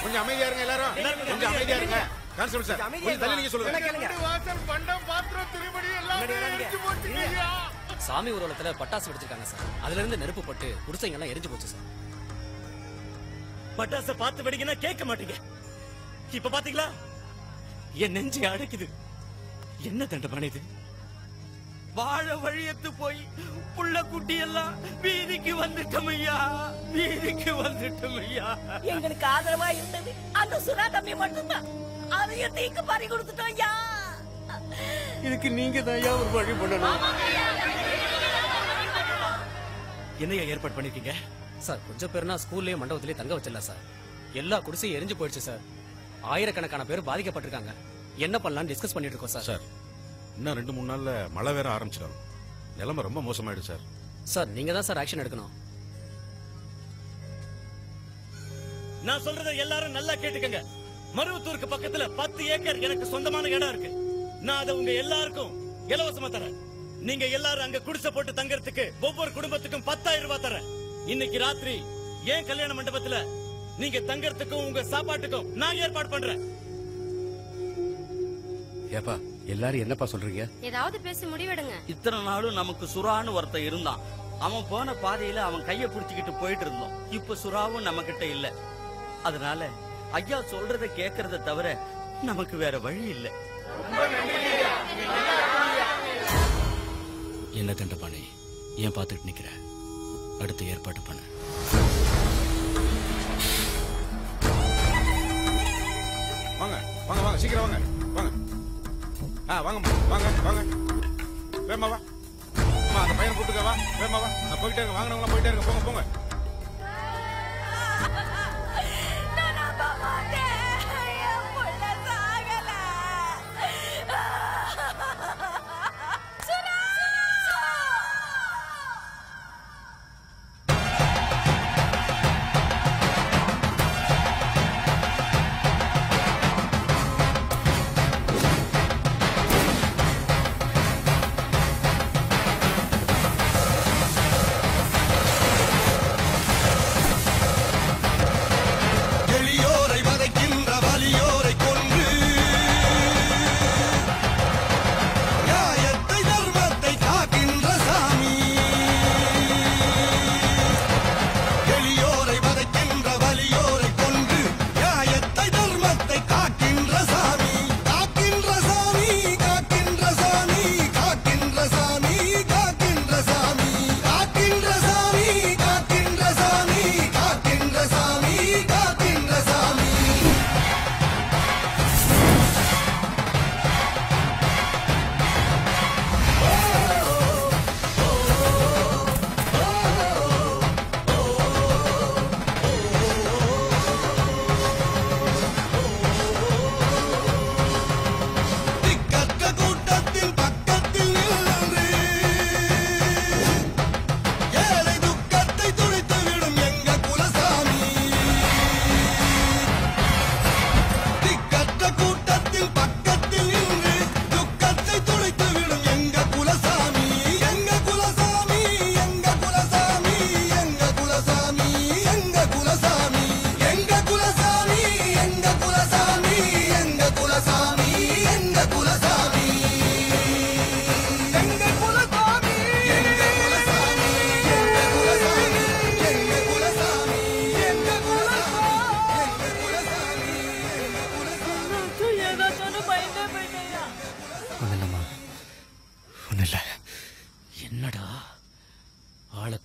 கொஞ்சம் அமைதியா இருங்க எல்லாரும். கொஞ்சம் அமைதியா இருங்க. கான்ஸ்டபிள் சார் கொஞ்சம் தள்ளி நீங்க சொல்லுங்க. வாசல் பண்டம் பாத்திரம் திருமணி எல்லாம் எரிஞ்சு போச்சுங்கய்யா. சாமி ஊர்வலத்துல பட்டாசு வெடிச்சிருக்காங்க சார். அதுல இருந்து நெருப்பு பட்டு குடிசைங்க எல்லாம் எரிஞ்சு போச்சு சார். பட்டாசை பார்த்து வெடிங்கன்னா கேட்க மாட்டீங்க. இப்ப பாத்தீங்களா என் நெஞ்சு அடைக்குது. என்ன தண்டனை இது? வாழ வழியத்து போய் புள்ள குட்டி எல்லாம் வீதிக்கு வந்துட்டோம் ஐயா, வீதிக்கு வந்துட்டோம் ஐயா. எங்களுக்கு ஆதரவா இருந்தது அந்த சுறா தம்பி மட்டும்தான். அதையும் தீக்கு பறி கொடுத்துட்டோம் ஐயா. இதுக்கு நீங்க தான் ஐயா ஒரு வழி பண்ணணும். என்னையா ஏற்பாடு பண்ணிருக்கீங்க சார்? கொஞ்சம் பேர்னா ஸ்கூல்லயே மண்டபத்திலேயே தங்க வச்சிடலாம் சார். எல்லா குடிசையும் எரிஞ்சு போயிடுச்சு சார். ஆயிரக்கணக்கான பேர் பாதிக்கப்பட்டிருக்காங்க. என்ன பண்ணலாம் டிஸ்கஸ் பண்ணிட்டு இருக்கோம் சார். சார் இன்னும் 2-3 நாள்ல மழை வேற ஆரம்பிச்சிடும். நிலைமை ரொம்ப மோசமாயிடுச்சு சார். சார் நீங்க தான் சார் ஆக்ஷன் எடுக்கணும். நான் சொல்றத எல்லாரும் நல்லா கேட்டுக்கங்க. மருவத்தூருக்கு பக்கத்துல 10 ஏக்கர் எனக்கு சொந்தமான இடம் இருக்கு. நான் அதை உங்க எல்லாருக்கும் இலவசமா தரேன். நீங்க எல்லாரும் அங்க குடிசை போட்டு தங்கறதுக்கு ஒவ்வொரு குடும்பத்துக்கும் 10,000 ரூபாய் தரேன். இன்னைக்கு ராத்திரி ஏன் கல்யாண மண்டபத்துல நீங்க தங்கறதுக்கும் உங்க சாப்பாட்டுக்கும் நான் ஏற்பாடு பண்றேன். ஏப்பா எல்லாரும் என்னப்பா சொல்றீங்க? ஏதாவது பேசி முடிவெடுங்க. இத்தனை நாளும் நமக்கு சுறான்னு ஒருத்தன் இருந்தான். அவன் போன பாதையில அவன் கைய பிடிச்சுக்கிட்டு போயிட்டு இருந்தோம். இப்ப சுறாவும் நம்ம கிட்ட இல்ல. அதனால ஐயா சொல்றத கேக்குறத தவிர நமக்கு வேற வழி இல்ல. என்ன தண்டபாணி ஏன் பாத்துட்டு நிக்கிற? அடுத்து ஏற்பாடு பண்ண. வாங்க வாங்க வாங்க சீக்கிரம் வாங்க வாங்க. வாங்க வாங்க வாங்க. வேமா வா. அந்த பையனை கூப்பிட்டுக்க வா. வேமா வா. போயிட்டே இருங்க. வாங்கினவங்களாம் போயிட்டே இருங்க. போங்க போங்க.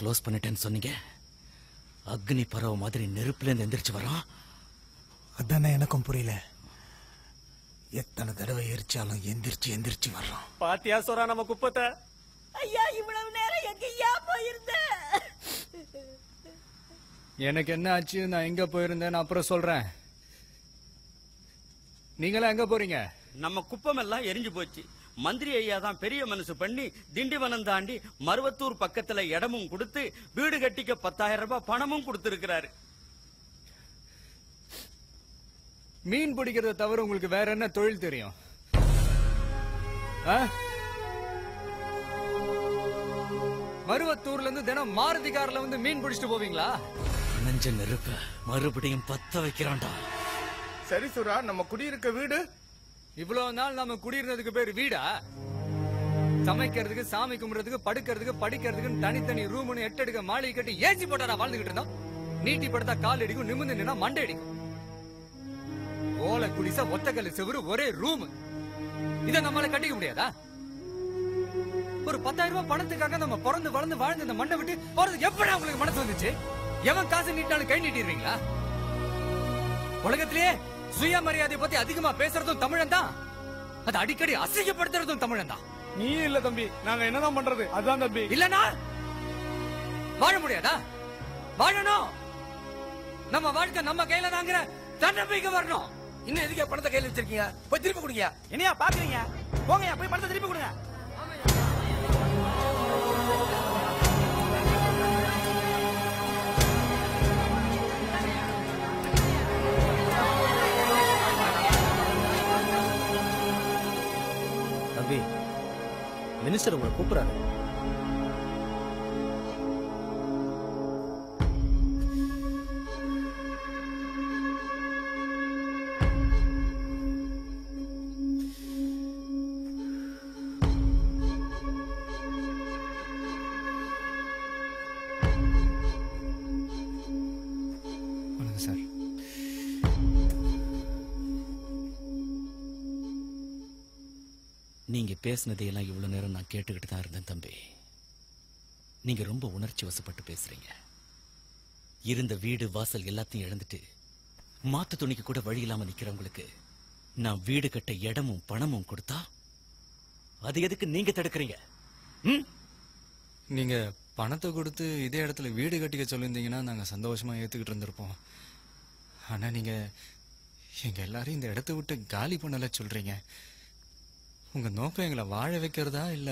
க்ளோஸ் பண்ணிட்டேன்னு சொன்னீங்க. அக்னி பறவை மாதிரி நெருப்புல இருந்து எந்திரிச்சு வரோம். அதானே எனக்கும் புரியல. எத்தனை தடவை எரிச்சாலும் எந்திரிச்சு எந்திரிச்சு வர்றோம். பாத்தியா சொரா நம்ம குப்பத்தை? ஐயா இவ்வளவு நேரம் எங்கயா போயிருந்த? எனக்கு என்ன ஆச்சு, நான் எங்க போயிருந்தேன்னு அப்புறம் சொல்றேன். நீங்களா எங்க போறீங்க? நம்ம குப்பம் எல்லாம் எரிஞ்சு போச்சு. மந்திரி ஐயா தான் பெரிய மனசு பண்ணி திண்டிவனம் தாண்டி மருவத்தூர் பக்கத்துல இடமும் கொடுத்து வீடு கட்டிக்க 10,000 ரூபாய் பணமும் கொடுத்திருக்கிறாரு. மீன் பிடிக்கிறத தவிர உங்களுக்கு வேற என்ன தொழில் தெரியும்? மருவத்தூர்ல இருந்து தினம் மாருதி கார்ல வந்து மீன் பிடிச்சிட்டு போவீங்களா? நெஞ்ச நெருப்ப மறுபடியும் பத்த வைக்கிறான்டா. சரி சுரா, நம்ம குடியிருக்க வீடு இவ்வளவு நாள் நம்ம குடியிருந்ததுக்கு பேரு வீடா? சமைக்கிறதுக்கு, சாமி கும்பிடுறதுக்கு, படுக்கிறதுக்கு, படிக்கிறதுக்கு தனித்தனி ரூம்னு 8 அடுக்கு மாளிகை கட்டி ஏசி போட்டாரா வாழ்ந்துகிட்டு இருந்தோம்? நீட்டி படுத்தா கால் அடிக்கும், நிமிந்து நின்னா மண்டை அடிக்கும். ஓலை குடிசா, ஒத்தக்கல்லு செவரு, ஒரே ரூம். இத நம்மளால கட்டிக்க முடியாதா? ஒரு 10,000 ரூபாய் பணத்துக்காக நம்ம பிறந்து வளர்ந்து வாழ்ந்து இந்த மண்ணை விட்டு போறதுக்கு எப்படி உங்களுக்கு மனசு வந்துச்சு? எவன் காசு நீட்டாலும் கை நீட்டிடுவீங்களா? உலகத்திலேயே சுயமரியாதை பத்தி அதிகமா பேசுறதும் தமிழன் தான். அது அடிக்கடி அசிங்கப்படுத்துறதும் தமிழன் தான். நீ இல்ல தம்பி, நாங்க என்னதான் பண்றது? அதான் தம்பி. இல்லனா வாழ முடியாதா? வாழணும். நம்ம வாழ்க்கை நம்ம கையில தாங்கிற தன்னம்பிக்கை வரணும். இன்னும் எதுக்கே பணத்தை கையில வச்சிருக்கீங்க? போய் திருப்பி கொடுங்க. என்னையா பாக்குறீங்க? போங்கயா, போய் பணத்தை திருப்பி கொடுங்க. தம்பி, மினிஸ்டர் உங்களை கூப்பிடுறாரு. வணக்கம் சார். நீங்க பேசினதையெல்லாம் இவ்வளவு நேரம் நான் கேட்டுக்கிட்டு தான் இருந்தேன் தம்பி. நீங்க ரொம்ப உணர்ச்சி வசப்பட்டு பேசுறீங்க. இருந்த வீடு வாசல் எல்லாத்தையும் இழந்துட்டு மாத்து துணிக்கு கூட வழி இல்லாம நிக்கிறவங்களுக்கு நான் வீடு கட்ட இடமும் பணமும் கொடுத்தா அது எதுக்கு நீங்க தடுக்கிறீங்க? நீங்க பணத்தை கொடுத்து இதே இடத்துல வீடு கட்டிக்க சொல்லியிருந்தீங்கன்னா நாங்க சந்தோஷமா ஏத்துக்கிட்டு இருந்திருப்போம். ஆனா நீங்க எங்க எல்லாரையும் இந்த இடத்த விட்டு காலி பண்ணல சொல்றீங்க. உங்க நோக்கம் எங்களை வாழ வைக்கிறதா இல்ல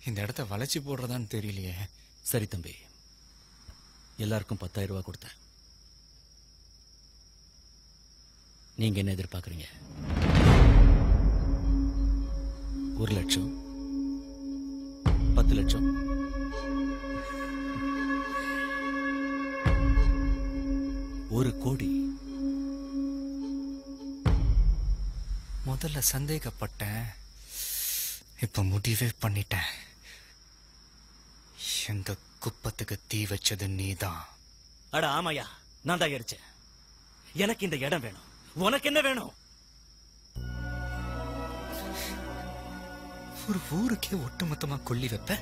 இந்த இடத்த வளைச்சி போடுறதான்னு தெரியலையே. சரி தம்பி, எல்லாருக்கும் 10,000 ரூபாய் கொடுத்தேன். நீங்க என்ன எதிர்பார்க்கறீங்க? 1 லட்சம், 10 லட்சம், ஒரு கோடி? முதல்ல சந்தேகப்பட்டேன், இப்ப முடிவே பண்ணிட்டேன். எந்த குப்பத்துக்கு தீ வச்சது நீதான். அட ஆமாயா, நான் தான் எரிச்சேன். எனக்கு இந்த இடம் வேணும். உனக்கு என்ன வேணும்? ஒரு ஊருக்கே ஒட்டுமொத்தமா கொல்லி வைப்ப,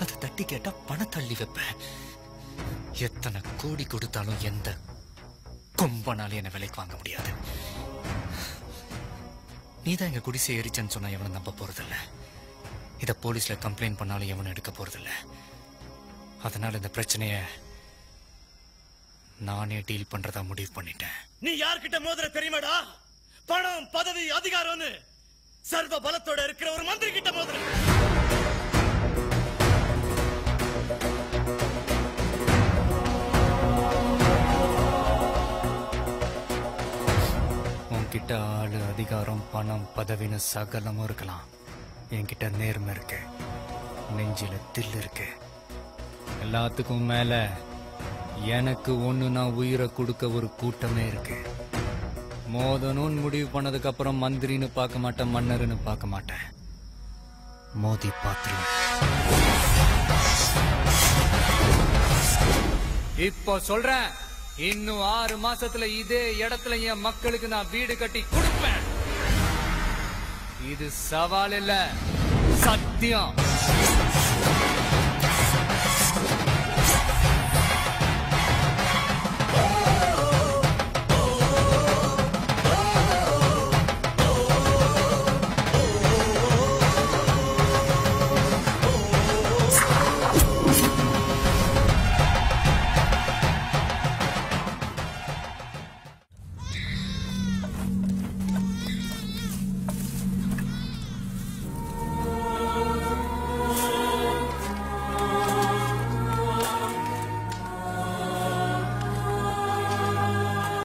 அதை தட்டி கேட்டா பணம் தள்ளி வைப்ப. எத்தனை கோடி கொடுத்தாலும் எந்த கொம்பனாலும் என்ன விலைக்கு வாங்க முடியாது. நீதான் எங்க குடிசை எரிச்சன்னு சொன்னா எவனும் நம்ப போறதில்ல. இத போலீஸ்ல கம்ப்ளைண்ட் பண்ணாலும் எவனும் எடுக்க போறதில்ல. அதனால இந்த பிரச்சனைய நானே டீல் பண்றதா முடிவு பண்ணிட்டேன். நீ யார்கிட்ட மோதிர தெரியுமாடா? பணம், பதவி, அதிகாரம்னு சர்வ பலத்தோட இருக்கிற ஒரு மந்திரி கிட்ட மோதிர. உன்கிட்ட ஆளு, அதிகாரம், பணம், பதவின்னு சகலமும் இருக்கலாம். என்கிட்ட நேர்மை இருக்கு, நெஞ்சில தில் இருக்கு. எல்லாத்துக்கும் மேல எனக்கு ஒண்ணு நான் உயிரை கொடுக்க ஒரு கூட்டமே இருக்கு. மோதனும் முடிவு பண்ணதுக்கு அப்புறம் மந்திரின்னு பார்க்க மாட்டேன், மன்னர்னு பார்க்க மாட்டேன், மோதி பாத்துருவேன். இப்போ சொல்றேன், இன்னும் 6 மாசத்துல இதே இடத்துல என் மக்களுக்கு நான் வீடு கட்டி கொடுப்பேன். இது சவால் இல்ல, சத்தியம்.